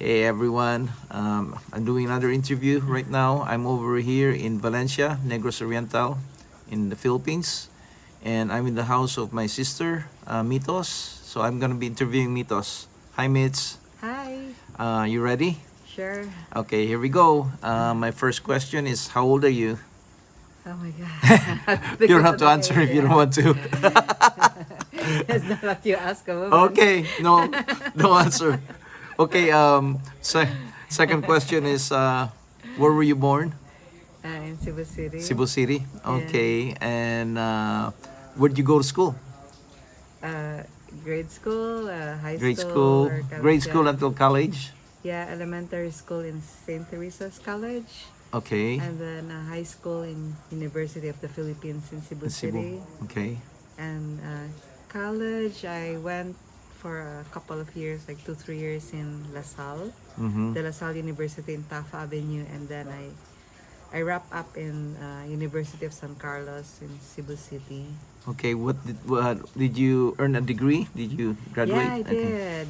Hey everyone, I'm doing another interview right now. I'm over here in Valencia, Negros Oriental, in the Philippines, and I'm in the house of my sister, Mitos. So I'm gonna be interviewing Mitos. Hi, Mits. Hi. You ready? Sure. Okay, here we go. My first question is, how old are you? Oh my God. You don't have to answer if you don't want to. That's not what you ask a woman. Okay, no answer. Okay, second question is, where were you born? In Cebu City. Cebu City. Yeah. Okay, and where did you go to school? Uh, Grade school, high Grade school, school, or college. grade school until college. Yeah, elementary school in St. Teresa's College. Okay, And then high school in University of the Philippines in Cebu in Cebu. City. Okay, And college, I went for a couple of years, like 2-3 years in LaSalle, mm-hmm. the LaSalle University in Tafa Avenue, and then I wrapped up in University of San Carlos in Cebu City. Okay, what did you earn a degree? Did you graduate? Yeah, I Okay. did.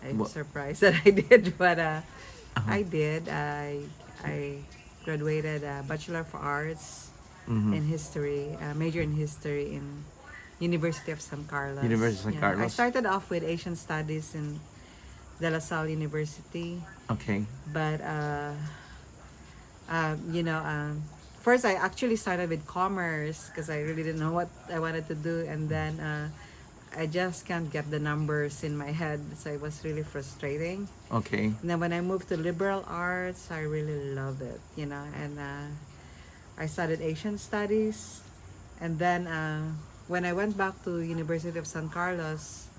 I'm What? surprised that I did, but Uh-huh. I did. I graduated Bachelor of Arts Mm-hmm. in History, major in History in University of San Carlos. University of San Yeah. I Carlos. started off with Asian Studies in De La Salle University, Okay. but first I actually started with commerce because I really didn't know what I wanted to do, and then I just can't get the numbers in my head, so it was really frustrating. Okay. And then when I moved to liberal arts, I really loved it, and I studied Asian studies, and then when I went back to University of San Carlos,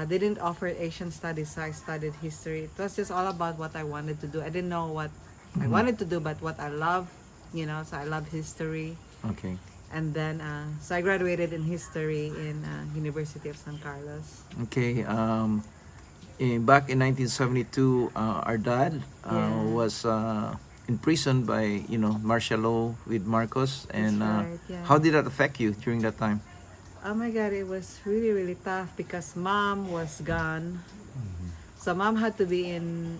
they didn't offer Asian studies, so I studied history. It was just all about what I wanted to do. I didn't know what I wanted to do, but what I love, so I love history. Okay. And then, so I graduated in history in University of San Carlos. Okay. Back in 1972, our dad Yeah. was imprisoned by martial law with Marcos, and right, yeah. how did that affect you during that time? Oh my God, it was really, really tough because mom was gone. So mom had to be in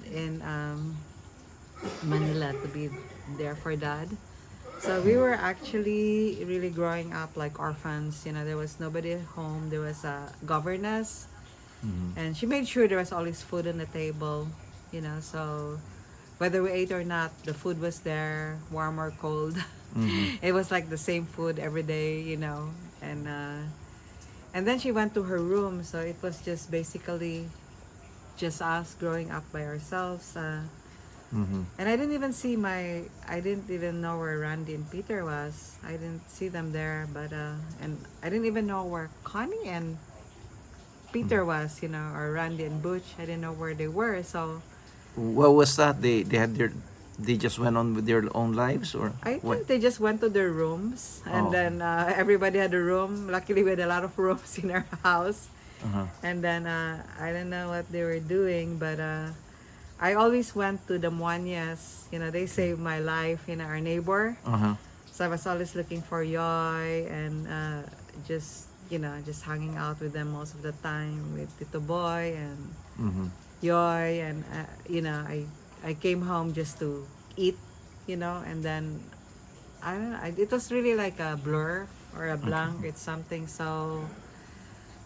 Manila to be there for dad. So we were actually really growing up like orphans. There was nobody at home. There was a governess, and she made sure there was always food on the table. So whether we ate or not, the food was there, warm or cold. It was like the same food every day. And then she went to her room. So it was just basically just us growing up by ourselves. And I didn't even know where Randy and Peter was. I didn't see them there, but and I didn't even know where Connie and Peter was, or Randy and Butch. I didn't know where they were. So What was that? They just went on with their own lives, or I what? think they just went to their rooms, and Oh. then everybody had a room. Luckily, we had a lot of rooms in our house. Uh-huh. And then I don't know what they were doing, but I always went to the Muanyas. They saved my life. Our neighbor. Uh-huh. So I was always looking for Yoy and just hanging out with them most of the time with Tito Boy and Mm-hmm. Yoy, and I came home just to eat, and then I don't know. It was really like a blur or a blank. It's something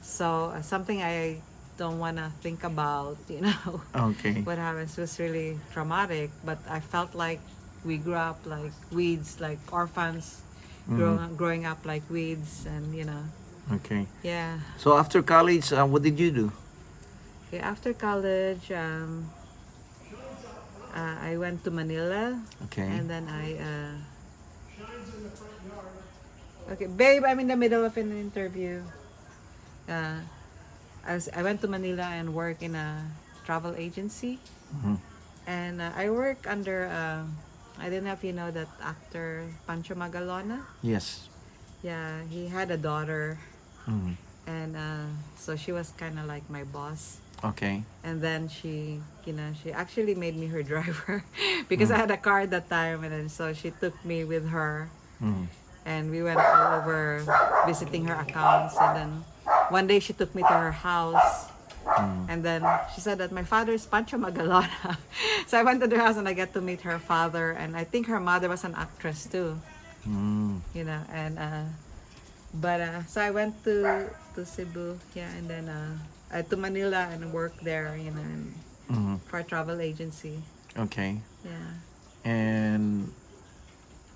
something I don't want to think about. Okay. What happens was really traumatic, but I felt like we grew up like weeds, like orphans, growing up like weeds, and Okay. yeah. So after college, what did you do? Okay, after college, I went to Manila, Okay. and then okay, babe, I'm in the middle of an interview. I went to Manila and worked in a travel agency, Mhm. and I work under I don't know if you know that actor Pancho Magalona. Yes. Yeah, he had a daughter, Mhm. and so she was kind of like my boss. Okay. And then she actually made me her driver because I had a car at that time, and then so she took me with her, Mhm. and we went all over visiting her accounts, and then one day she took me to her house, And then she said that my father is Pancho Magalona. So I went to their house and I got to meet her father, and I think her mother was an actress too. Mm. You know, and so I went to Cebu, yeah, and then to Manila and worked there, you know, for a travel agency. Okay. Yeah.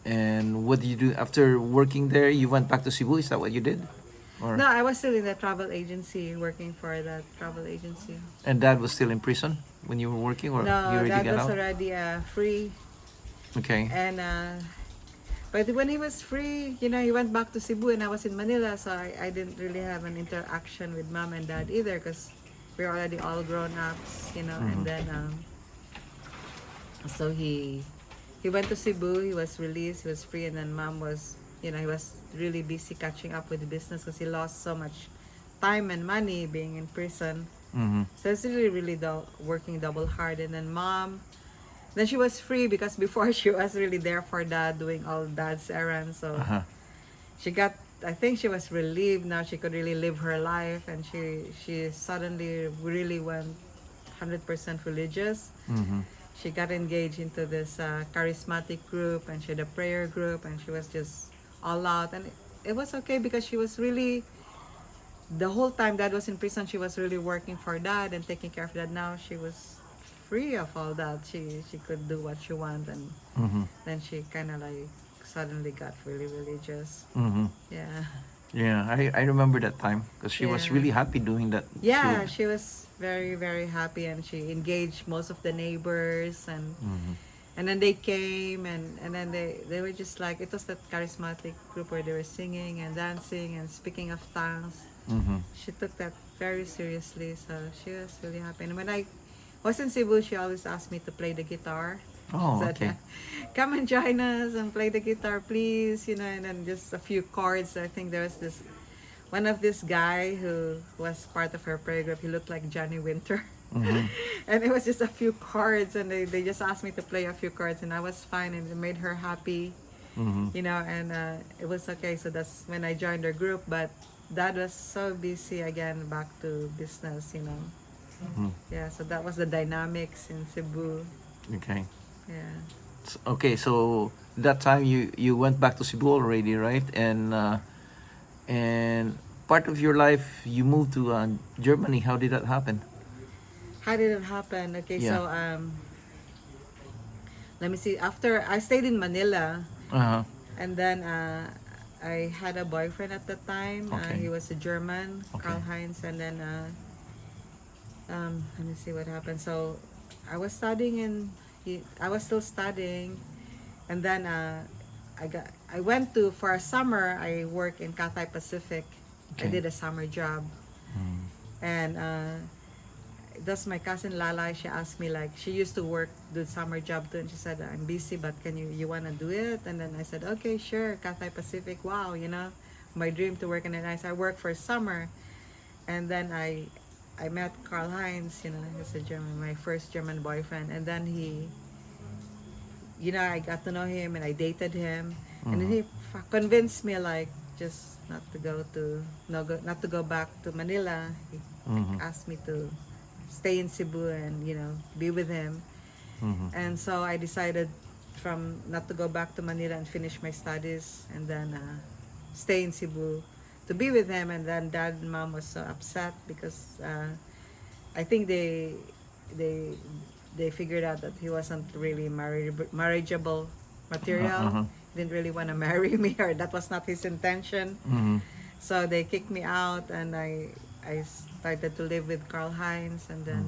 And what did you do after working there? You went back to Cebu. Is that what you did? Or No, I was still in the travel agency, working for that travel agency. and Dad was still in prison when you were working, or you No, already that got was out? already free, Okay. and but when he was free, you know, he went back to Cebu, and I was in Manila, so I didn't really have an interaction with mom and dad either, because we were already all grown ups, you know. And then so he went to Cebu. He was released. He was free, and then mom was, you know, he was really busy catching up with the business because he lost so much time and money being in prison. Mm-hmm. So it's really working double hard. And then mom, then she was free because before she was really there for dad, doing all dad's errands. So Uh-huh. she got, I think she was relieved. Now she could really live her life, and she suddenly really went 100% religious. Mm-hmm. She got engaged into this charismatic group, and she had a prayer group, and she was just all out. And it was okay because she was really, the whole time dad was in prison, she was really working for dad and taking care of dad. Now she was free of all that. She could do what she wanted, and Mm-hmm. then she kind of like suddenly got really religious. Mm-hmm. Yeah. Yeah, I remember that time because she was Yeah. really happy doing that. Yeah, She she was very, very happy, and she engaged most of the neighbors, and then they came, and then they were just like, it was that charismatic group where they were singing and dancing and speaking of tongues. Mm-hmm. She took that very seriously, so she was really happy. And when I was in Cebu, she always asked me to play the guitar. Oh, She said, okay. come and join us and play the guitar, please, you know. And then just a few chords. I think there was this one of this guy who was part of her prayer group. He looked like Johnny Winter. Mm-hmm. And it was just a few chords, and they just asked me to play a few chords, and I was fine, and it made her happy, Mm-hmm. you know. And it was okay. So that's when I joined her group. But dad was so busy again, back to business, you know. Mm-hmm. Yeah, so that was the dynamics in Cebu. Okay. Yeah. Okay, so that time you went back to Cebu already, right? And part of your life you moved to Germany. How did that happen? How did it happen? Okay, Yeah. so let me see. After I stayed in Manila, Uh-huh. and then I had a boyfriend at the time. Okay. He was a German, Okay. Karl Heinz, and then let me see what happened. So I was studying I was still studying, and then I went to, for a summer, I worked in Cathay Pacific. I Okay. did a summer job, Mm. and that's my cousin Lala. She asked me, like, she used to work, do summer job too, and she said, I'm busy, but can you wanna do it? And then I said, okay, sure. Cathay Pacific, wow, you know, my dream to work in it. I worked for summer, and then I met Karl Heinz, you know, he's a German, my first German boyfriend, and then he, you know, I got to know him and I dated him, and then he convinced me, like, just not to go to not to go back to Manila. He Mhm. asked me to stay in Cebu and, you know, be with him. Mhm. And so I decided from not to go back to Manila and finish my studies, and then stay in Cebu to be with him. And then dad and mom was so upset because I think they they figured out that he wasn't really marriageable material. Uh-huh. Didn't really want to marry me, or that was not his intention. Mhm. So they kicked me out, and I started to live with Karl Heinz, and then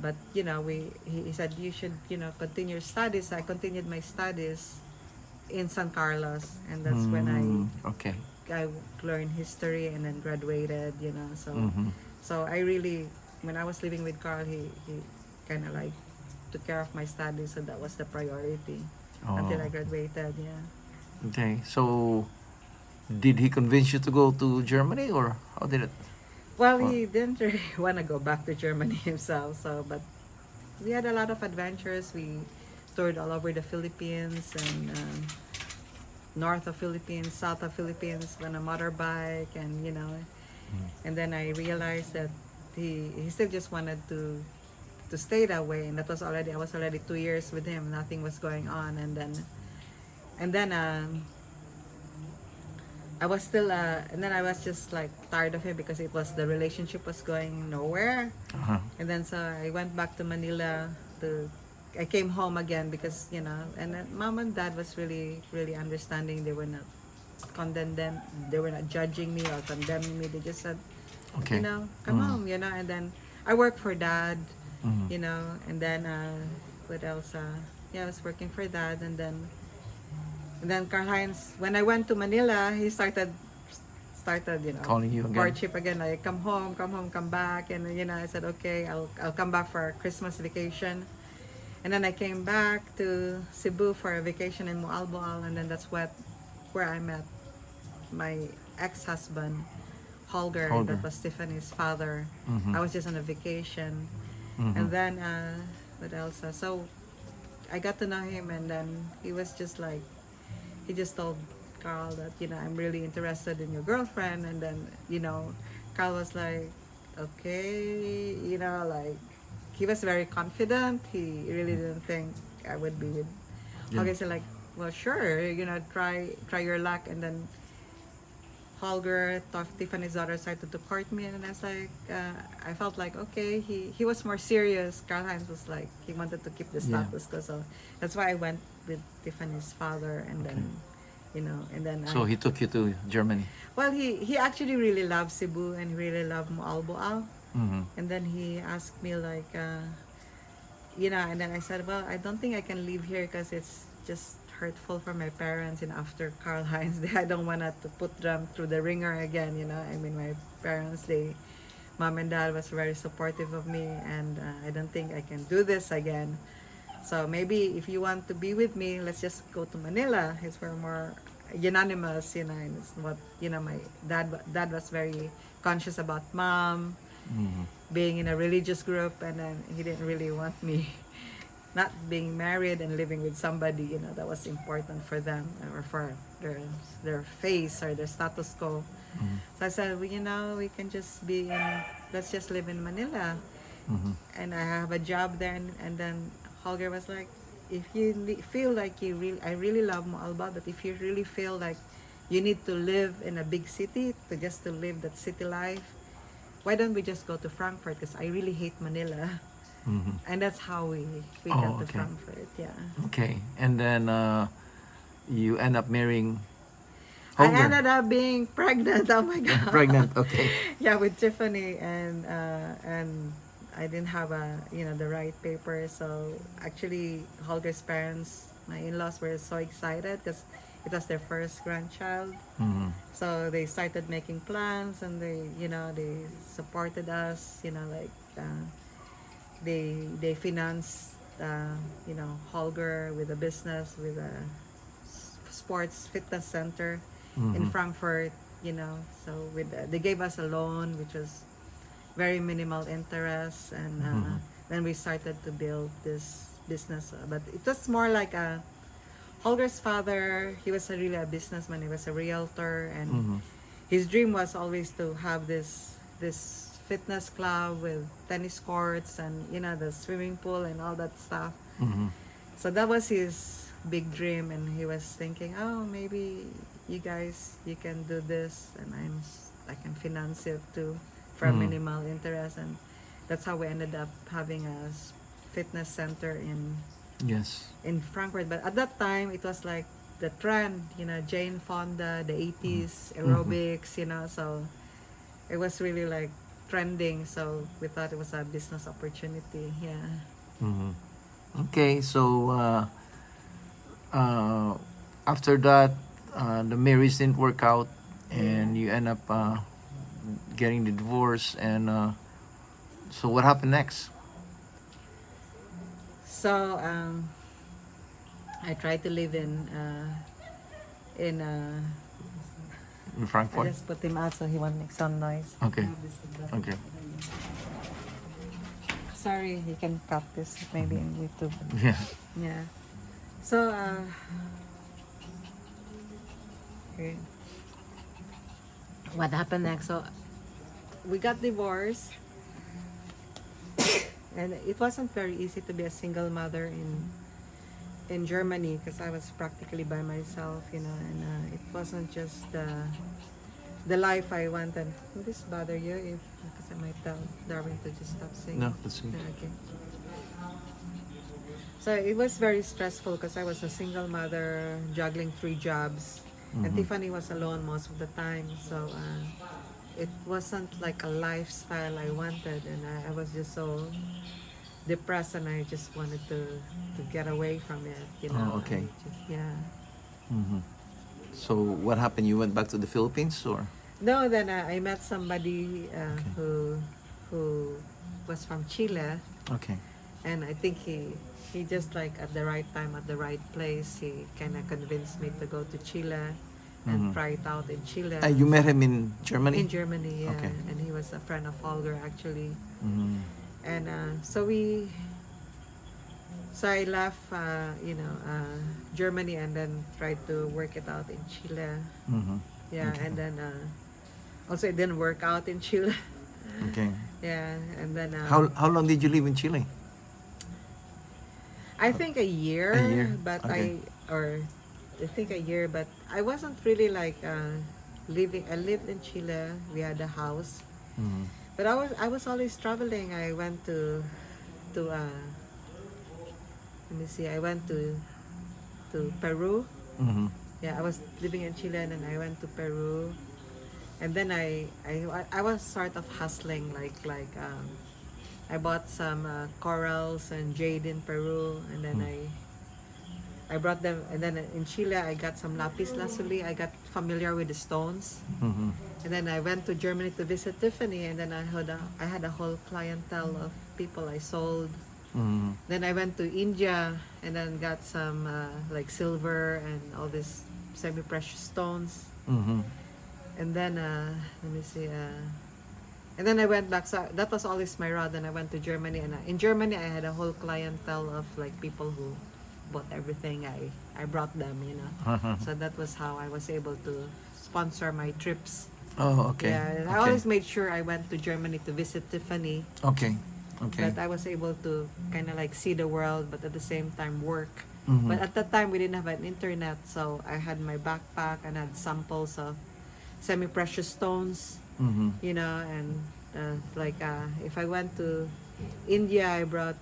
but you know, he said you should, you know, continue your studies. I continued my studies in San Carlos, and that's when Okay. I learned history and then graduated, you know. So Mhm. so I really, when I was living with Carl, he kind of like took care of my studies, so that was the priority until I Oh. graduated. Yeah. Okay. So did he convince you to go to Germany, or how did it? Well, Or, he didn't really want to go back to Germany himself, so but we had a lot of adventures. We toured all over the Philippines, and north of Philippines, south of Philippines on a motorbike, and you know, And then I realized that he still just wanted to stay that way, and that was already I was already 2 years with him. Nothing was going on, and then I was still and then I was just like tired of him because it was the relationship was going nowhere. Uh-huh. And then so I went back to Manila to I came home again because and then mom and dad was really understanding. They were not condemn them. They were not judging me or condemning me. They just said, Okay. come home, and then I worked for dad, Mhm. and then what else? Yeah, I was working for dad, and then Karl Heinz. When I went to Manila, he started Calling you again. courtship again. Like come home, come back, and I said okay, I'll come back for our Christmas vacation, and then I came back to Cebu for a vacation in Moalboal, and then that's where I met my ex-husband, Holger. Holger. That was Tiffany's father. Mhm. I was just on a vacation, Mhm. and then what else? So I got to know him, and then he was just like he just told Carl that I'm really interested in your girlfriend, and then Carl was like, okay, like he was very confident. He really didn't think I would be with. Yeah. Okay, so like, well, sure, try your luck, and then Holger, Tiffany's daughter, started to court me, and I was like, I felt like okay, he was more serious. Karl Heinz was like he wanted to keep the Yeah. status quo, so that's why I went with Tiffany's father, and then So he took you to Germany. well, he actually really loved Cebu and really loved Moalboal, Mhm. and then he asked me like, and then I said, well, I don't think I can live here because it's just hurtful for my parents, and after Karl Heinz, I don't want to put them through the ringer again. I mean, my parents, mom and dad was very supportive of me, and I don't think I can do this again. So maybe if you want to be with me, let's just go to Manila. It's for more unanimous, and it's what my dad was very conscious about mom Mhm. being in a religious group, and then he didn't really want me not being married and living with somebody that was important for them or for their face or their status quo. Mhm. So I said, well, we can just let's just live in Manila, Mhm. and I have a job there, and then Holger was like, if you feel like I really love Moalba, but if you really feel like you need to live in a big city to live that city life, why don't we just go to Frankfurt? Because I really hate Manila. Mhm. And that's how we Oh, got to okay. Frankfurt. Yeah. Okay. And then you end up marrying I Holger. ended up being pregnant. Oh my god. Pregnant. Okay. Yeah, with Tiffany, and I didn't have the right paper. So actually, Holger's parents, my in-laws, were so excited because it was their first grandchild. Mhm. So they started making plans, and they supported us. Like they financed Holger with a business with a sports fitness center in Mhm. Frankfurt. So they gave us a loan which was very minimal interest, and Mhm. then we started to build this business. But it was more like a Holger's father. He was really a businessman. He was a realtor, and Mhm. his dream was always to have this fitness club with tennis courts and the swimming pool and all that stuff. Mhm. So that was his big dream, and he was thinking, oh, maybe you can do this, and I can finance it too for a Mhm. minimal interest, and that's how we ended up having a fitness center Yes. in Frankfurt. But at that time, it was like the trend, Jane Fonda, the 80s, aerobics, so it was really like trending. So we thought it was a business opportunity. Yeah. Mhm. Okay. So uh, after that, the marriage didn't work out, and you end up getting the divorce. And so what happened next So I tried to live in in I Frankfurt? just put him out so he won't make some noise. Okay. Okay. Sorry, you can cut this maybe in YouTube. Yeah. Yeah. So okay. What happened next? So we got divorced, and it wasn't very easy to be a single mother in Germany because I was practically by myself, you know, and it wasn't just the life I wanted. Will this bother you? If because I might tell Darwin to just stop singing. No, that's me. Yeah, okay. So it was very stressful because I was a single mother juggling 3 jobs, and Tiffany was alone most of the time. So it wasn't like a lifestyle I wanted, and I was just so depressed, and I just wanted to get away from it, you know. Oh, okay. Yeah. Hmm. So what happened? You went back to the Philippines, or? No, then I met somebody Okay. who was from Chile, Okay. and I think he just like at the right time at the right place, he kind of convinced me to go to Chile and try it out in Chile. You met him in Germany? In Germany, yeah. Okay. And he was a friend of Holger actually. Mhm. And so I left, Germany and then tried to work it out in Chile. Mhm. Yeah, Okay. and then also it didn't work out in Chile. Okay. Yeah, and then How long did you live in Chile? I think a year, A year, but okay. I think a year, but I wasn't really like living. I lived in Chile. We had a house, Mhm. but I was always traveling. I went to let me see. I went to Peru. Mhm. Yeah, I was living in Chile, and then I went to Peru, and then I was sort of hustling, I bought some corals and jade in Peru, and then I brought them, and then in Chile I got some lapis lazuli. I got familiar with the stones, Mhm. and then I went to Germany to visit Tiffany, and then I had a whole clientele of people I sold. Mhm. Then I went to India and then got some like silver and all these semi-precious stones. Mhm. And then let me see. And then I went back. So that was always my route. Then I went to Germany, and in Germany I had a whole clientele of like people who bought everything I brought them. You know. Uh-huh. So that was how I was able to sponsor my trips. Oh, okay. Yeah, and I Okay. always made sure I went to Germany to visit Tiffany. Okay. Okay. But I was able to kind of like see the world, but at the same time work. Mhm. But at that time, we didn't have an internet, so I had my backpack and had samples of semi-precious stones, Mhm. you know, and if I went to India, I brought,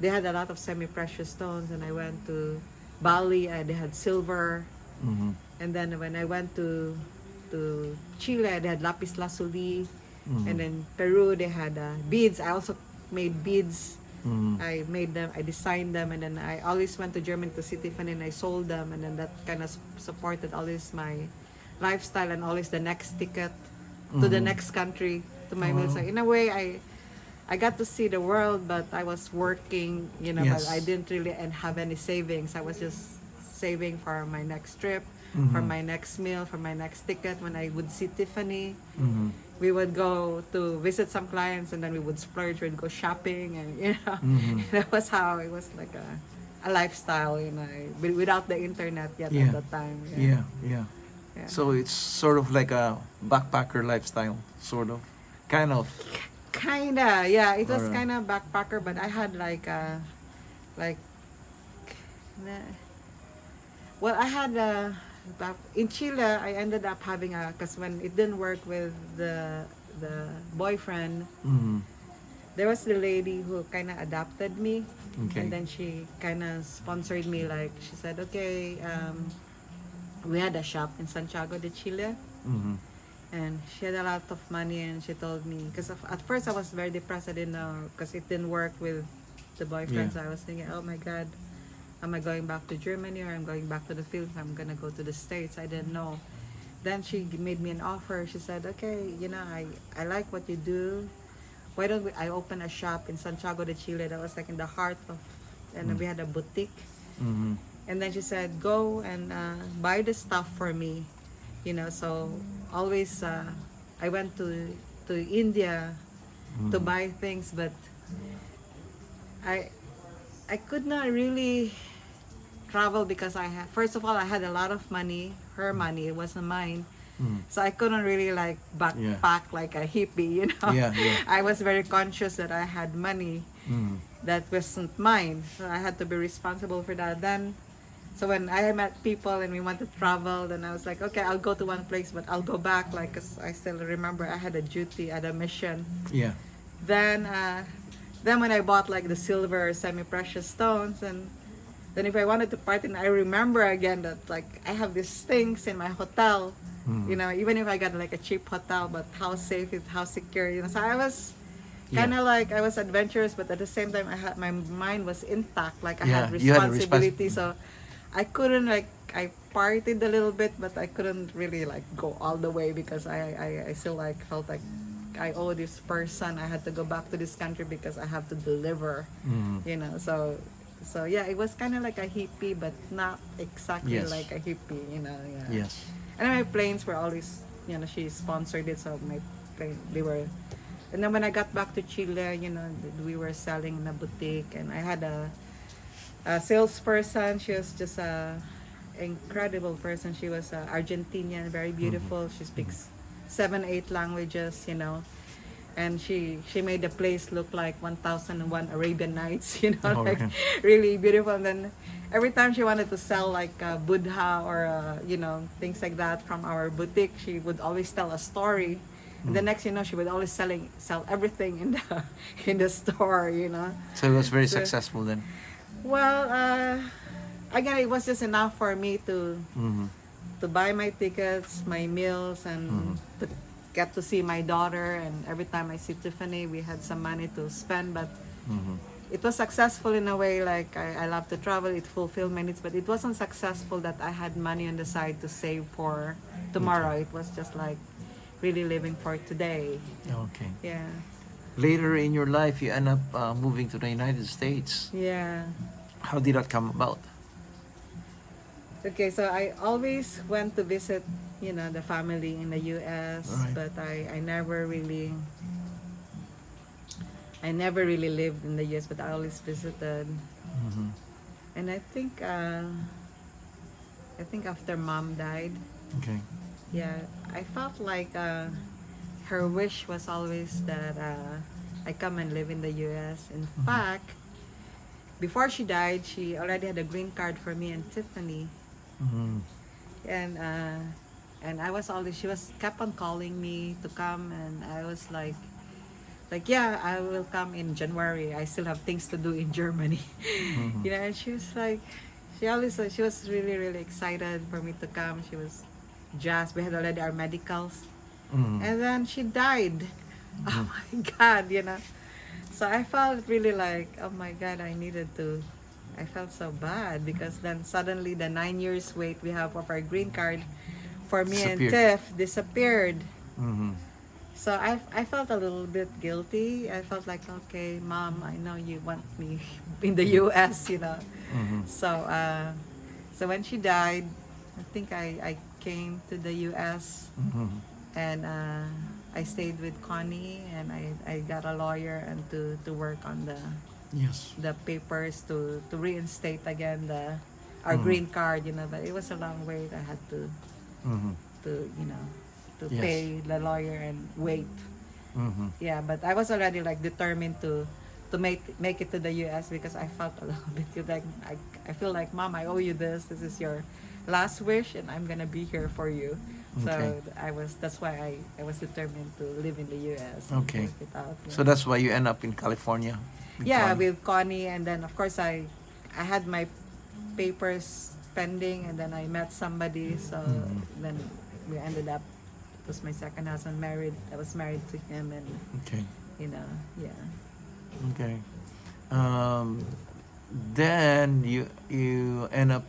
they had a lot of semi-precious stones, and I went to Bali, they had silver, Mhm. and then when I went to Chile, they had lapis lazuli, and then Peru, they had beads. I also made beads. Mhm. I made them, I designed them, and then I always went to Germany to see Tiffany, and I sold them, and then that kind of supported always my lifestyle and always the next ticket to the next country to my meal. So in a way, I got to see the world, but I was working, you know, but Yes. I didn't really and have any savings. I was just saving for my next trip, for my next meal, for my next ticket. When I would see Tiffany, Mhm. we would go to visit some clients, and then we would splurge, we'd go shopping, and you know, that was how it was like a lifestyle, you know, without the internet yet Yeah. at that time. Yeah. Yeah. Yeah. So it's sort of like a backpacker lifestyle, sort of, kind of. Kinda, yeah. It was Alright. kind of backpacker, but I had like, well, I had back in Chile. I ended up having because when it didn't work with the boyfriend, Mhm. there was the lady who kind of adopted me, Okay. and then she kind of sponsored me. Like she said, okay, we had a shop in Santiago de Chile, Mhm. and she had a lot of money, and she told me because at first I was very depressed. I didn't know because it didn't work with the boyfriend. Yeah. So I was thinking, oh my god, am I going back to Germany or I'm going back to the Philippines? I'm gonna go to the States. I didn't know. Then she made me an offer. She said, okay, you know, I like what you do. Why don't I open a shop in Santiago de Chile? That was like in the heart of, and we had a boutique. Mhm. And then she said, go and buy the stuff for me, you know. So always I went to India to buy things, but I I could not really travel because I had, first of all, I had a lot of money, her money, it wasn't mine. So I couldn't really like Yeah. backpack like a hippie, you know. Yeah, yeah. I was very conscious that I had money Mm. that wasn't mine. So I had to be responsible for that. Then, so when I met people and we want to travel, then I was like, okay, I'll go to one place, but I'll go back, like, 'cause I still remember I had a duty at a mission. Yeah. Then, then when I bought like the silver semi-precious stones, and then if I wanted to party, and I remember again that like I have these things in my hotel, you know, even if I got like a cheap hotel, but how safe it, how secure, you know. So I was kind of like I was adventurous, but at the same time I had my mind was intact, like I Yeah, had you had a responsibility. So I couldn't like I partied a little bit, but I couldn't really like go all the way because I still like felt like I owe this person. I had to go back to this country because I have to deliver, you know. So yeah, it was kind of like a hippie, but not exactly Yes. like a hippie, you know. Yeah. Yes. And my planes were always, you know, she sponsored it, so my plane they were. And then when I got back to Chile, you know, we were selling in a boutique, and I had a salesperson. She was just a incredible person. She was Argentinian, very beautiful. She speaks 7, 8 languages, you know, and she made the place look like 1001 Arabian Nights, you know, Oh, like really? really beautiful. And then every time she wanted to sell like Buddha or you know, things like that from our boutique, she would always tell a story. And the next, you know, she would always sell everything in the in the store, you know. So it was very So- successful then. Well, again, it was just enough for me Mm-hmm. to buy my tickets, my meals, and to get to see my daughter. And every time I see Tiffany, we had some money to spend. But it was successful in a way. Like I love to travel; it fulfilled my needs. But it wasn't successful that I had money on the side to save for tomorrow. It was just like really living for today. Okay. Yeah, Later in your life, you end up moving to the United States. yeah. How did that come about? Okay, so I always went to visit, you know, the family in the U.S., Right. but I never really lived in the U.S., but I always visited. Mm-hmm. And I think after mom died, Okay. yeah, I felt like her wish was always that I come and live in the U.S. In fact, before she died, she already had a green card for me and Tiffany. Mm-hmm. And I was always, she was kept on calling me to come, and I was like yeah, I will come in January. I still have things to do in Germany. You know. And she was like, she was really really excited for me to come. She was jazzed. We had already our medicals, Mm-hmm. and then she died. Oh my God, you know. So I felt really like, oh my God, I felt so bad because then suddenly the 9 years wait we have of our green card for me and Disappeared. Tiff disappeared. Mm-hmm. So I felt a little bit guilty. I felt like, okay, mom, I know you want me in the U.S., you know. Mm-hmm. So when she died, I think I came to the U.S. Mm-hmm. and I stayed with Connie, and I got a lawyer and to work on Yes. the papers to reinstate again our green card, you know. But it was a long wait. I had Mm-hmm. to you know to Yes. pay the lawyer and wait. Mm-hmm. Yeah, but I was already like determined to make it to the U.S. because I felt a little bit like I feel like, mom, I owe you this. This is your last wish, and I'm gonna be here for you. So Okay. that's why I was determined to live in the U.S. Okay. And work it out. Yeah. So that's why you end up in California. Yeah, Connie. with Connie, and then of course I had my papers pending, and then I met somebody, so then we ended up. It was my second husband, married. I was married to him, and Okay. you know, yeah. Okay. Then you end up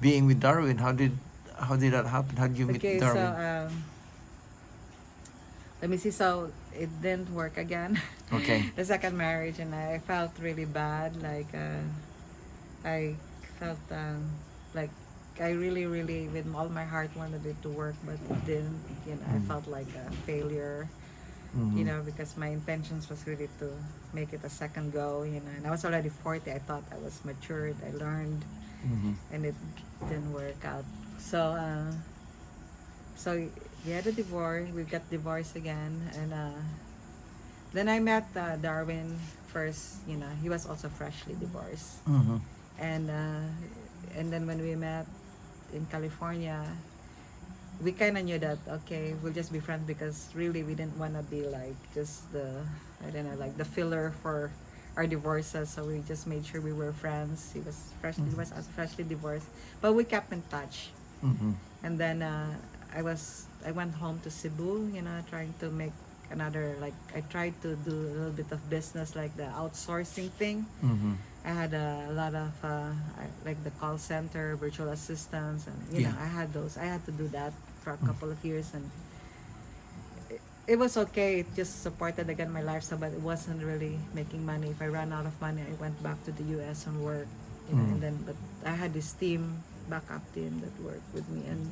being with Darwin. How did that happen? How did you meet Okay, so Darwin? let me see. So it didn't work again. Okay. The second marriage, and I felt really bad. Like I felt like I really, really, with all my heart, wanted it to work, but it didn't. You know, I felt like a failure. Mhm. You know, because my intentions was really to make it a second go. You know, and I was already 40. I thought I was matured. I learned, Mhm. and it didn't work out. So So we had a divorce. We got divorced again, and then I met Darwin first. You know, he was also freshly divorced, Mm-hmm. and then when we met in California, we kind of knew that okay, we'll just be friends because really we didn't want to be like just the I don't know like the filler for our divorces. So we just made sure we were friends. He was also freshly divorced, but we kept in touch. Mm-hmm. And then I went home to Cebu, you know, trying to make another like I tried to do a little bit of business like the outsourcing thing. Mm-hmm. I had a lot of like the call center, virtual assistants, and you know Yeah. I had those. I had to do that for a couple of years, and it was okay. It just supported again my lifestyle, but it wasn't really making money. If I ran out of money, I went back to the U.S. and worked, you know, and then but I had this team, backup team that worked with me, and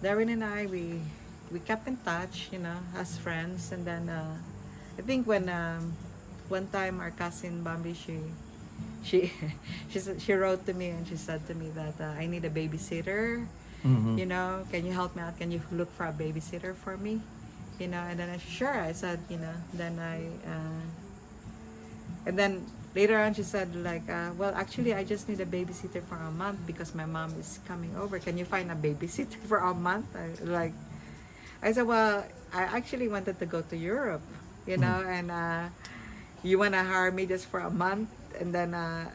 Darwin and I we kept in touch, you know, as friends, and then I think when one time our cousin Bambi she she wrote to me and she said to me that I need a babysitter. Mm-hmm. You know, can you help me out? Can you look for a babysitter for me? You know, and then sure, I said, you know, then and then later on she said like, well, actually, I just need a babysitter for a month because my mom is coming over. Can you find a babysitter for a month? I said, well, I actually wanted to go to Europe, you know, and you want to hire me just for a month, and then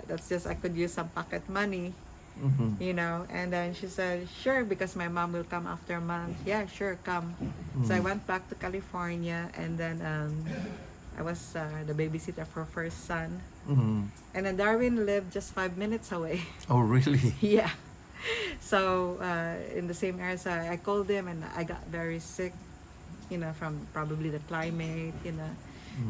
that's just I could use some pocket money, Mm-hmm. you know. And then she said, sure, because my mom will come after a month. Yeah, sure, come. So I Mm-hmm. went back to California, and then I was the babysitter for first son. Mm-hmm. And then Darwin lived just 5 minutes away. Oh, really? Yeah. So in the same area, so I called him, and I got very sick, you know, from probably the climate, you know.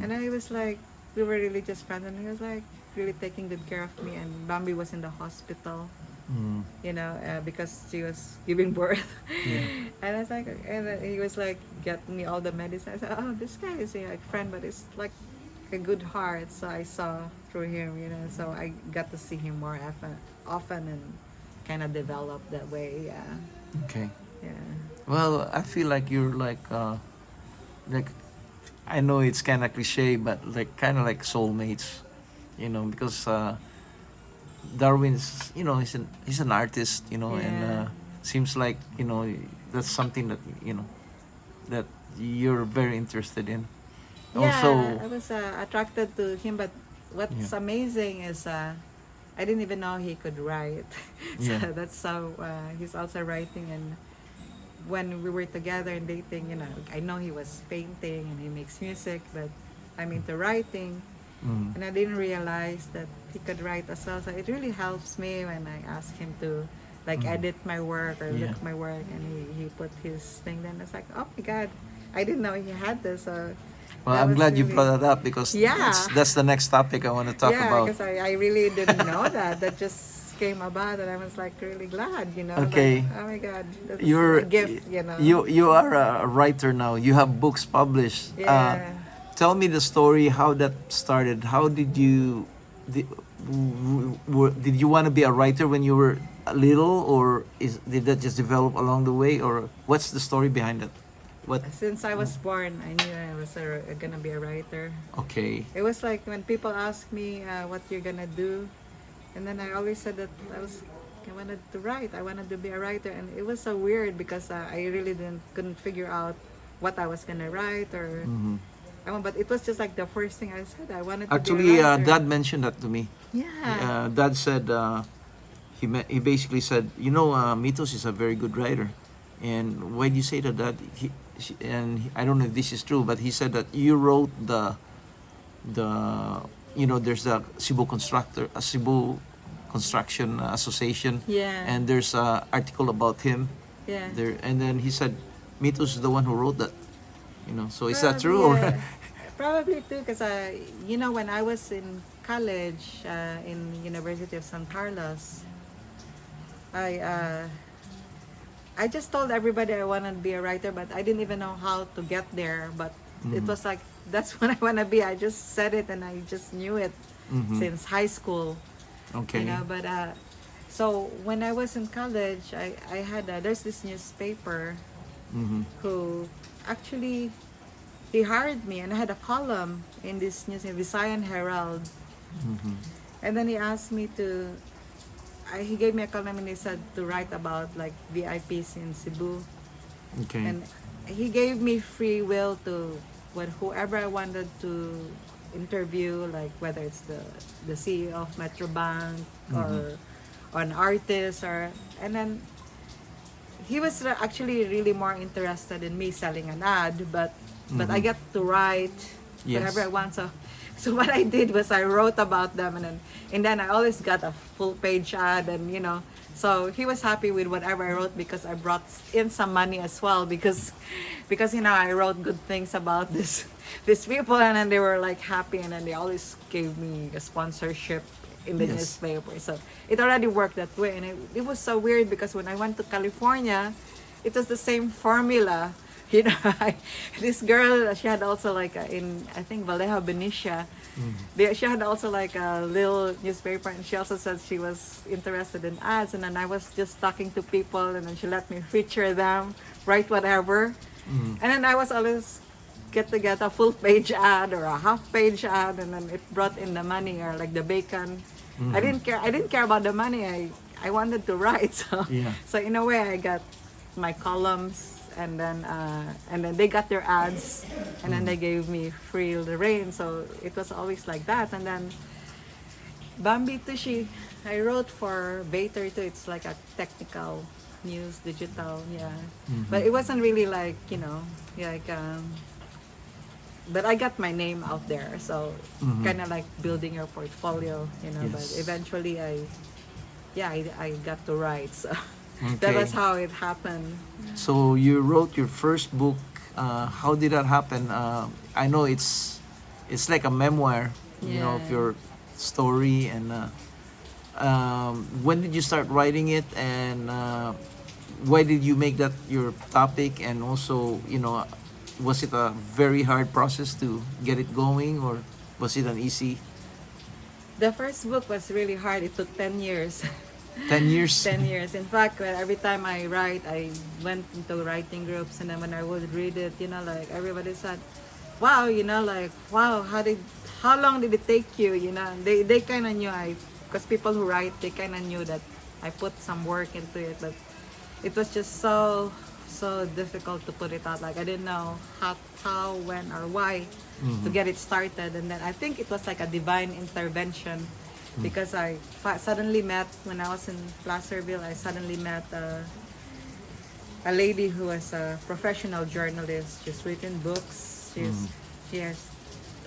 And I was like, we were really just friends, and he was like really taking good care of me. And Bambi was in the hospital, Mm-hmm. you know, because she was giving birth. Yeah. And I was like, and he was like, get me all the medicine. I said, oh, this guy is a like, friend, but it's like a good heart. So I saw through him, you know, so I got to see him more often and kind of develop that way. Yeah. Okay. Yeah. Well, I feel like you're like I know it's kind of cliche, but like kind of like soulmates, you know, because Darwin's, you know, he's an artist, you know, and Yeah. seems like, you know, that's something that, you know, that you're very interested in. Yeah, Also, I was attracted to him, but what's yeah, amazing is I didn't even know he could write. So yeah, that's how he's also writing. And when we were together and dating, you know, I know he was painting and he makes music, but I'm into writing. mm, And I didn't realize that he could write as well. So it really helps me when I ask him to like edit my work or look yeah. at my work, and he put his thing. Then it's like, oh my God, I didn't know he had this. So Well, that I'm was glad you really, brought that up because yeah, that's the next topic I want to talk yeah, about. because I really didn't know that. That just came about, and I was like really glad, you know, like Okay, oh my God, that's a you're gift, you know. you are a writer now. You have books published. Yeah. Tell me the story how that started. How did you did, did you want to be a writer when you were little, or did that just develop along the way, or what's the story behind it? What? Since I was born, I knew I was gonna be a writer. Okay. It was like when people ask me what you're gonna do, and then I always said that I wanted to write. I wanted to be a writer, and it was so weird because I really couldn't figure out what I was gonna write or. Mhm. But it was just like the first thing I said. I wanted to Actually, be a writer. Dad mentioned that to me. Yeah. Dad said he basically said, you know, Mitos is a very good writer, and why do you say that? Dad? I don't know if this is true, but he said that you wrote the you know there's a Cebu Construction Association, Yeah. and there's a article about him Yeah. there, and then he said Mitos is the one who wrote that. You know, so is that true Probably, or? probably too, because you know, when I was in college in University of San Carlos, I uh, I just told everybody I wanted to be a writer, but I didn't even know how to get there. But it was like that's what I want to be. I just said it, and I just knew it Mhm. since high school. Okay. You know, but So when I was in college, I had there's this newspaper Mm-hmm. who actually he hired me, and I had a column in this newspaper, Visayan Herald, Mm-hmm. and then he asked me to. He gave me a column and he said to write about like VIPs in Cebu, Okay. and he gave me free will to whoever I wanted to interview, like whether it's the CEO of Metrobank Mm-hmm. or an artist, or and then he was actually really more interested in me selling an ad, but I Mm-hmm. get to write whatever I Yes. want. So what I did was I wrote about them, and then I always got a full page ad, and so he was happy with whatever I wrote because I brought in some money as well, because I wrote good things about these people, and then they were like happy, and then they always gave me a sponsorship in the Yes. newspaper. So it already worked that way, and it was so weird because when I went to California, it was the same formula. You know, this girl, she had also like in I think Vallejo, Benicia, she had also like a little newspaper, and she also said she was interested in ads, and then I was just talking to people, and then she let me feature them, write whatever, Mm-hmm. and then I was always get a full page ad or a half page ad, and then it brought in the money, or like the bacon. Mm-hmm. I didn't care about the money. I wanted to write. So Yeah. so in a way I got my columns, and then they got their ads, and then they gave me free reign. So it was always like that. And then Bambi Tushi, I wrote for Bater too. It's like a technical news, digital, yeah. But it wasn't really like, like but I got my name out there, so Mhm. kind of like building your portfolio, But Yes. eventually, I got to write, so that Okay. was how it happened. So you wrote your first book. How did that happen? I know it's like a memoir, Yeah. of your story. And when did you start writing it? And why did you make that your topic? And also, was it a very hard process to get it going, or was it an easy The first book was really hard. It took 10 years. 10 years? 10 years. In fact, every time I write, I went into writing groups, and then when I would read it, like everybody said, wow, like, wow, how long did it take you? And they kind of knew because people who write, they kind of knew that I put some work into it, but it was just so difficult to put it out. Like I didn't know how, when, or why to get it started. And then I think it was like a divine intervention, because I suddenly met, when I was in Placerville, I suddenly met a lady who was a professional journalist. She's written books. She has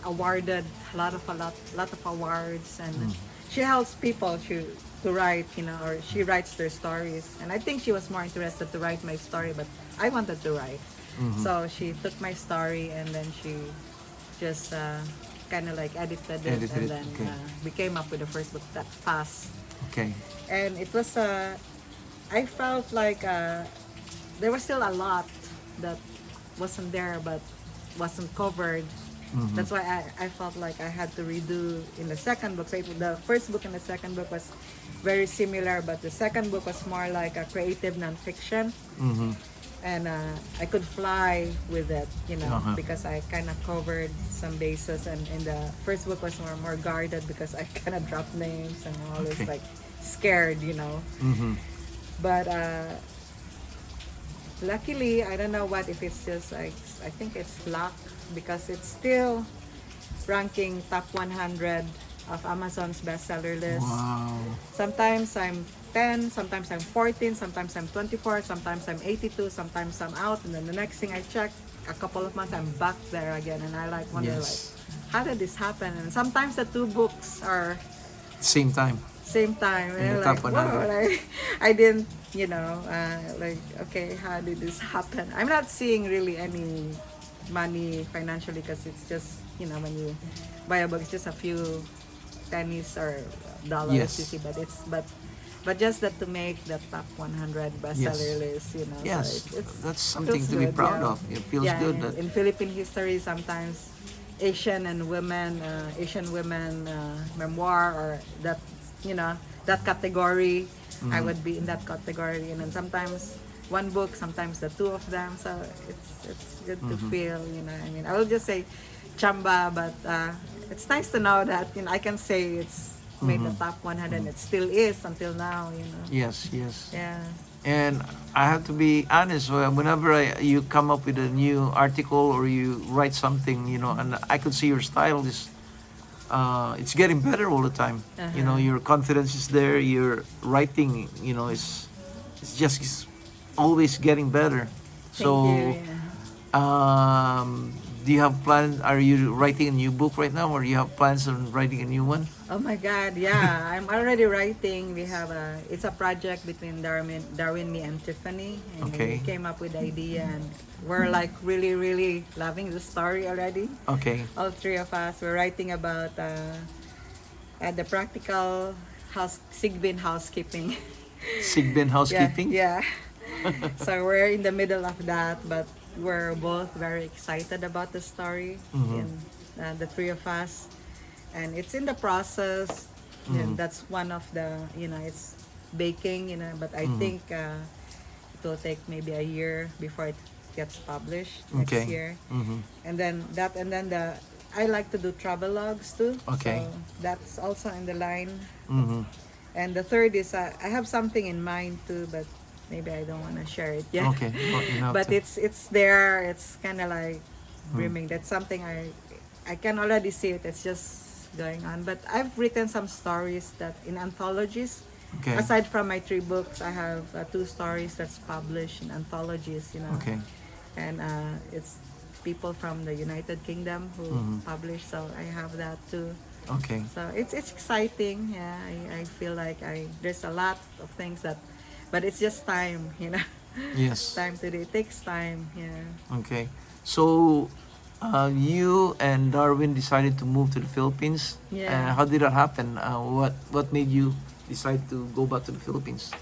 awarded a lot of awards, and she helps people to write, or she writes their stories. And I think she was more interested to write my story, but I wanted to write. So she took my story, and then she just kind of like edited it, Edited and it, then okay. we came up with the first book that fast. Okay. And it was I felt like there was still a lot that wasn't there, but wasn't covered. That's why I felt like I had to redo in the second book. So the first book and the second book was very similar, but the second book was more like a creative nonfiction, Mm-hmm. and I could fly with it, Uh-huh. because I kind of covered some bases. And in the first book was more guarded, because I kind of dropped names and always Okay. like scared, Mm-hmm. But luckily, I don't know what, if it's just like, I think it's luck, because it's still ranking top 100 of Amazon's bestseller list. Wow. Sometimes I'm 10, sometimes I'm 14, sometimes I'm 24, sometimes I'm 82, sometimes I'm out, and then the next thing I check, a couple of months, I'm back there again, and I like wonder, Yes. like, how did this happen? And sometimes the two books are Same time same time, in the and top like, whoa, 100. like, I didn't, like, okay, how did this happen? I'm not seeing really any money financially, because it's just, when you buy a book, it's just a few pennies or dollars, Yes. you see, but just that to make the top 100 bestseller Yes. list, Yes, so it's that's something feels to be good, proud yeah. of. It feels Yeah, good that in Philippine history, sometimes Asian women memoir, or that, that category I would be in that category. And then sometimes one book, sometimes the two of them. So it's good to feel, you know. I mean, I will just say chamba, but it's nice to know that, you know, I can say it's made the top 100. It still is until now, you know. Yes, yes. Yeah. And I have to be honest, whenever you come up with a new article or you write something, you know, and I could see your style is, it's getting better all the time. You know, your confidence is there, your writing, you know, it's always getting better. Thank So, you. Yeah. do you have plans? Are you writing a new book right now, or do you have plans on writing a new one? Oh my God, yeah. I'm already writing. We have it's a project between Darwin, me, and Tiffany. And Okay. we came up with the idea, and we're like really, really loving the story already. Okay. All three of us. We're writing about the practical Sigbin housekeeping. Sigbin housekeeping. Yeah. So we're in the middle of that, but we're both very excited about the story. And the three of us, and it's in the process. And that's one of the, you know, it's baking, you know, but I think it will take maybe a year before it gets published next Okay. year. Mm-hmm. And then I like to do travelogues too. Okay. So that's also in the line. Mm-hmm. And the third is I have something in mind too, but maybe I don't want to share it yet. Okay. Well, you have But to. it's there. It's kind of like brimming. That's something I can already see it. It's just going on. But I've written some stories that in anthologies. Okay. Aside from my 3 books, I have 2 stories that's published in anthologies. You know. Okay. And it's people from the United Kingdom who publish. So I have that too. Okay. So it's exciting. Yeah, I feel like there's a lot of things that, but it's just time, you know. Yes. Time to do. It takes time. Yeah. Okay. So, you and Darwin decided to move to the Philippines. Yeah. How did that happen? What made you decide to go back to the Philippines?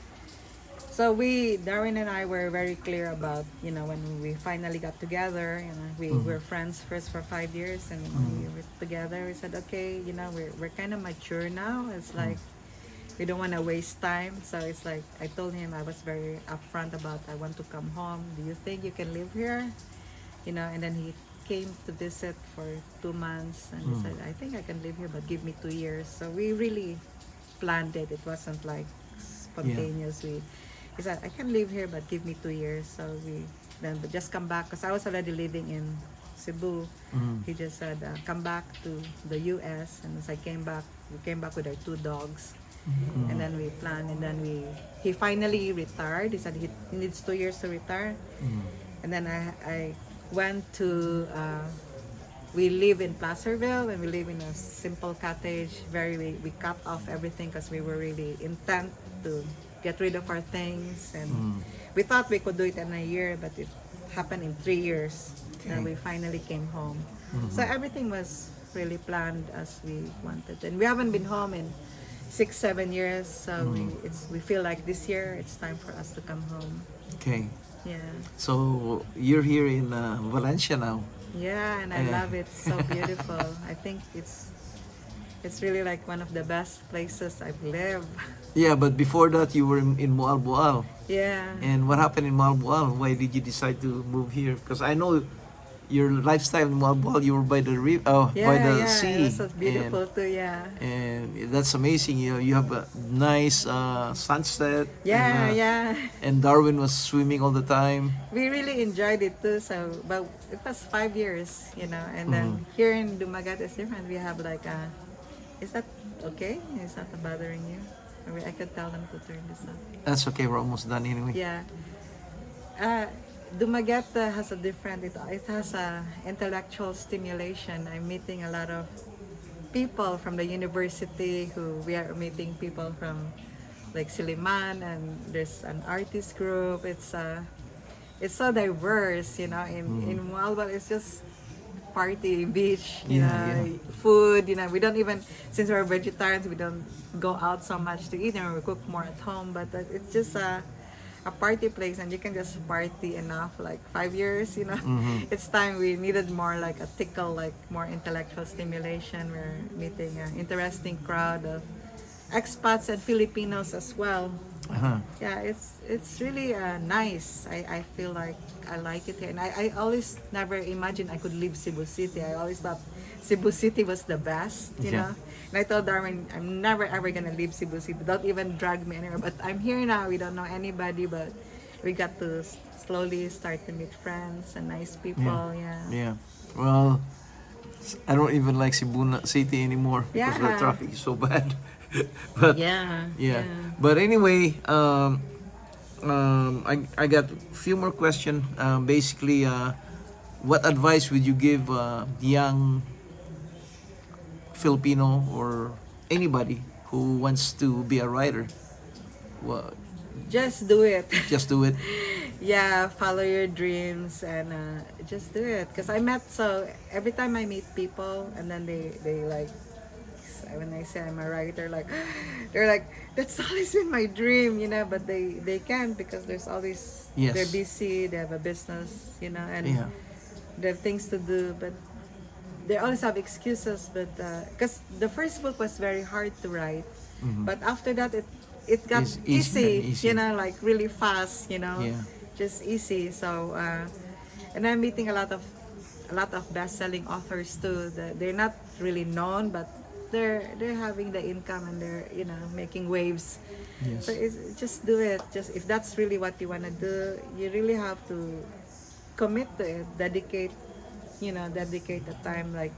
So Darwin and I were very clear about, you know, when we finally got together, you know, we were friends first for 5 years, and when we were together, we said, okay, you know, we're kind of mature now. It's like, we don't want to waste time. So it's like, I told him, I was very upfront about, I want to come home. Do you think you can live here? You know, and then he came to visit for 2 months, and he said, I think I can live here, but give me 2 years. So we really planned it. It wasn't like spontaneous. He said, I can live here, but give me 2 years. So but just come back, because I was already living in Cebu. He just said, come back to the US. And as we came back with our 2 dogs. And then we planned, and then he finally retired. He said he needs 2 years to retire. And then I went to, we live in Placerville, and we live in a simple cottage. We cut off everything because we were really intent to get rid of our things. And we thought we could do it in a year, but it happened in 3 years. And we finally came home. So everything was really planned as we wanted. And we haven't been home in 6-7 years. So we feel like this year it's time for us to come home. Okay. Yeah. So you're here in Valencia now. Yeah, and I love it. It's so beautiful. I think it's really like one of the best places I've lived. Yeah, but before that you were in Moalboal. Yeah. And what happened in Moalboal? Why did you decide to move here? Because I know your lifestyle in Moalboal, you were by the by the sea. It was so beautiful too. Yeah. And that's amazing. You have a nice sunset. Yeah, and, yeah. And Darwin was swimming all the time. We really enjoyed it too. So, but it was 5 years, you know. And then here in Dumagat is different. We have like is that okay? Is that bothering you? Or I could tell them to turn this off. That's okay. We're almost done anyway. Yeah. Dumagat has a different, it has a intellectual stimulation. I'm meeting a lot of people from the university we are meeting people from like Siliman, and there's an artist group. It's so diverse, you know. In Moalboal, it's just party, beach, you know, food, you know. We don't even, since we're vegetarians, we don't go out so much to eat, and we cook more at home. But it's just a party place, and you can just party enough. Like 5 years, you know. It's time we needed more like a tickle, like more intellectual stimulation. We're meeting an interesting crowd of expats and Filipinos as well. Uh-huh. Yeah, it's really nice. I feel like I like it here, and I always never imagined I could leave Cebu City. I always thought Cebu City was the best, you Yeah. know. And I told Darwin, I'm never ever gonna leave Cebu City. Don't even drag me anywhere. But I'm here now. We don't know anybody, but we got to slowly start to meet friends and nice people. Yeah. Yeah. Well, I don't even like City anymore because the Yeah. traffic is so bad. But Yeah. yeah. But anyway, I got a few more questions. Basically, what advice would you give young Filipino or anybody who wants to be a writer? Well, Just do it. just do it. Yeah, follow your dreams and just do it. Because I met, so every time I meet people and then they like, when I say I'm a writer, like, they're like, that's always been my dream, you know, but they can't because there's always, Yes. they're busy, they have a business, you know, and Yeah. they have things to do, but they always have excuses. But because the first book was very hard to write, but after that it got It's easy easy, and easy. you know, like really fast, you know, Yeah. just easy. So and I'm meeting a lot of best-selling authors too. They're not really known, but they're having the income and they're, you know, making waves. Yes. So just do it. Just if that's really what you want to do, you really have to commit to it. Dedicate the time, like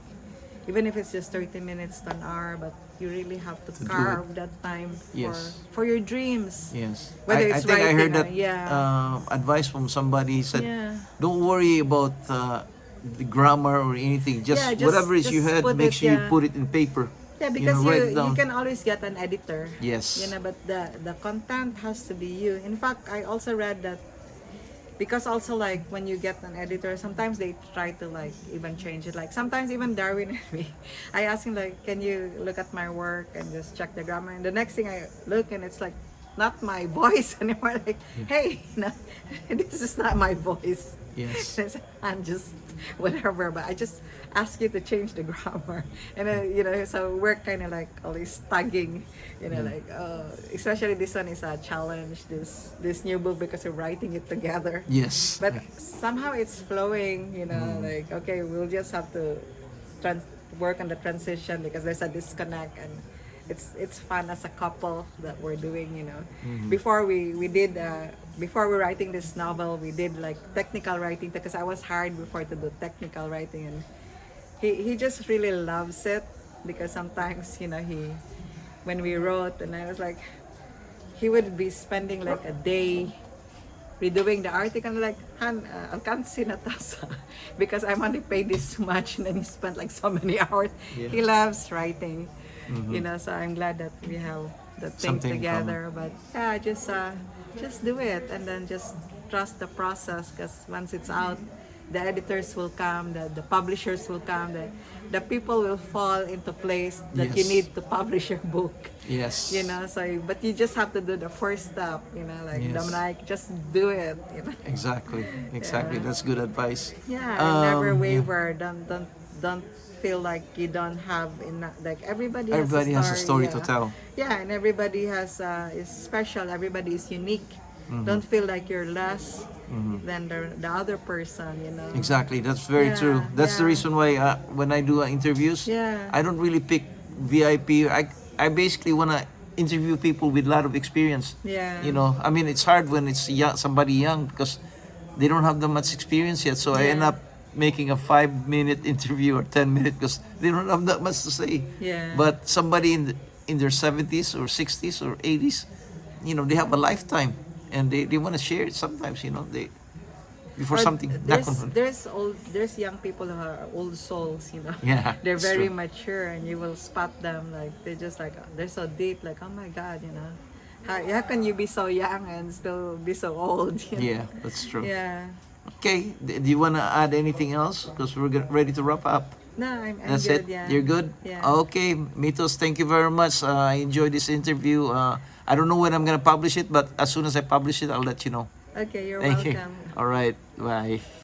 even if it's just 30 minutes to an hour, but you really have to To do carve that time Yes. for your dreams. Yes. Whether I it's think I heard writing, that advice from somebody. He said, Yeah. don't worry about the grammar or anything. Just, Yeah, just- whatever is you just had, put make it, sure you yeah. put it in paper. Yeah, because write it you down. can always get an editor. Yes. You know, but the content has to be you. In fact, I also read that because also like when you get an editor, sometimes they try to like even change it. Like sometimes even Darwin and me, I ask him like, can you look at my work and just check the grammar? And the next thing I look and it's like not my voice anymore. Like, hey, no, this is not my voice. Yes. I'm just whatever, but I just ask you to change the grammar, and you know, so we're kind of like always tagging, you know, like especially this one is a challenge, this new book because we're writing it together. Yes. But somehow it's flowing, you know, like okay, we'll just have to work on the transition because there's a disconnect, and it's fun as a couple that we're doing, you know. Before we did before we're writing this novel, we did like technical writing because I was hired before to do technical writing, and he just really loves it because sometimes, you know, when we wrote, and I was like, he would be spending like a day redoing the article, and like, Han, I can't see Natasha because I'm only paid this much, and then he spent like so many hours. Yeah. He loves writing, you know, so I'm glad that we have the thing Something in together. But yeah, just do it and then just trust the process, because once it's out, the editors will come, the publishers will come, the people will fall into place that you Yes. need to publish your book. Yes. You know, so but you just have to do the first step, you know, like Yes. Dominic, just do it, you know. Exactly. Exactly. That's good advice. Yeah, and never Yeah. waver. Don't feel like you don't have enough. Like everybody Everybody has a story to yeah. tell. Yeah, and everybody is special. Everybody is unique. Don't feel like you're less than the other person, you know. Exactly. That's very Yeah, true. That's the yeah. reason why when I do interviews, Yeah. I don't really pick VIP. I basically want to interview people with a lot of experience. Yeah. You know, I mean, it's hard when it's young, somebody young because they don't have that much experience yet. So I end Yeah. up making a 5-minute interview or 10-minute because they don't have that much to say. Yeah. But somebody in their 70s or 60s or 80s, you know, they have a lifetime and they want to share it sometimes, you know, before Or something. there's young people who are old souls, you know. Yeah, They're it's very true. mature, and you will spot them like they're just like they're so deep, like oh my god, you know. How can you be so young and still be so old? You know? Yeah, that's true. Yeah. Okay, do you want to add anything else? Because we're ready to wrap up. No, I'm That's good. it? Yeah. You're good? Yeah. Okay, Mitos, thank you very much. I enjoyed this interview. I don't know when I'm going to publish it, but as soon as I publish it, I'll let you know. Okay, you're Thank you. welcome. All right, bye.